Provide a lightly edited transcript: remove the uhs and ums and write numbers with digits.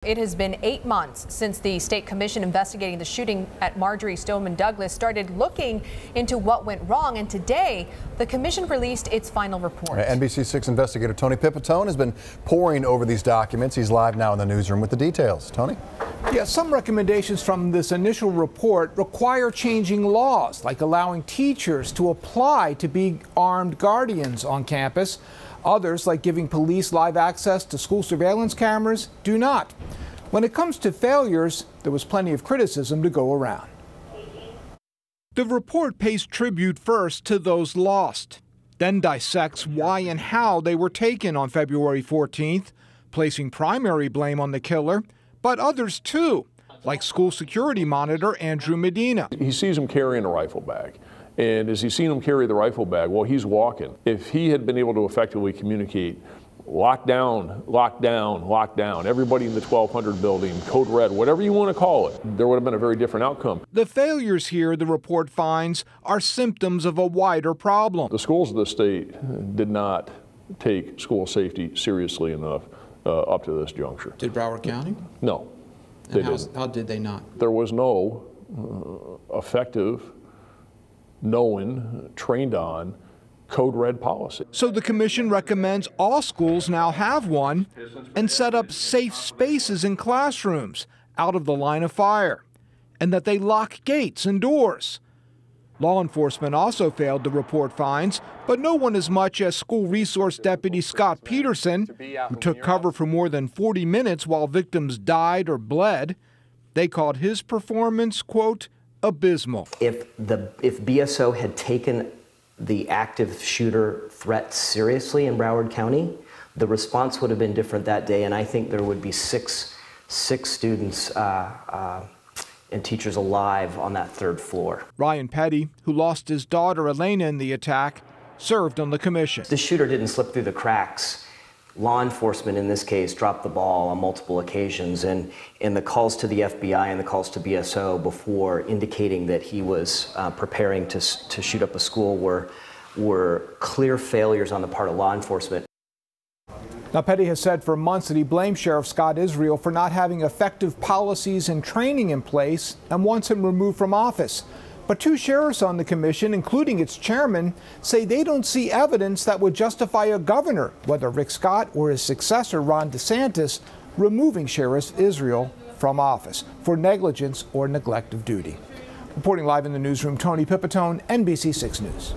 It has been 8 months since the state commission investigating the shooting at Marjory Stoneman Douglas started looking into what went wrong, and today the commission released its final report. NBC6 investigator Tony Pipitone has been poring over these documents. He's live now in the newsroom with the details. Tony? Yeah, some recommendations from this initial report require changing laws, like allowing teachers to apply to be armed guardians on campus. Others, like giving police live access to school surveillance cameras, do not. When it comes to failures, there was plenty of criticism to go around. The report pays tribute first to those lost, then dissects why and how they were taken on February 14th, placing primary blame on the killer, but others too, like school security monitor Andrew Medina. He sees him carrying a rifle bag. And as he's seen him carry the rifle bag, well, he's walking. If he had been able to effectively communicate, lock down, lock down, lock down, everybody in the 1200 building, code red, whatever you want to call it, there would have been a very different outcome. The failures here, the report finds, are symptoms of a wider problem. The schools of the state did not take school safety seriously enough up to this juncture. Did Broward County? No. How did they not? There was no effective, known, trained on code red policy. So the commission recommends all schools now have one and set up safe spaces in classrooms out of the line of fire, and that they lock gates and doors. Law enforcement also failed, the report finds, but no one as much as school resource deputy Scott Peterson, who took cover for more than 40 minutes while victims died or bled. They called his performance, quote, abysmal. If BSO had taken the active shooter threat seriously in Broward County, the response would have been different that day, and I think there would be six students and teachers alive on that third floor. Ryan Petty, who lost his daughter Elena in the attack, served on the commission. The shooter didn't slip through the cracks. Law enforcement, in this case, dropped the ball on multiple occasions, and in the calls to the FBI and the calls to BSO before indicating that he was preparing to shoot up a school were clear failures on the part of law enforcement. Now, Petty has said for months that he blames Sheriff Scott Israel for not having effective policies and training in place and wants him removed from office. But two sheriffs on the commission, including its chairman, say they don't see evidence that would justify a governor, whether Rick Scott or his successor, Ron DeSantis, removing Sheriff Israel from office for negligence or neglect of duty. Reporting live in the newsroom, Tony Pipitone, NBC6 News.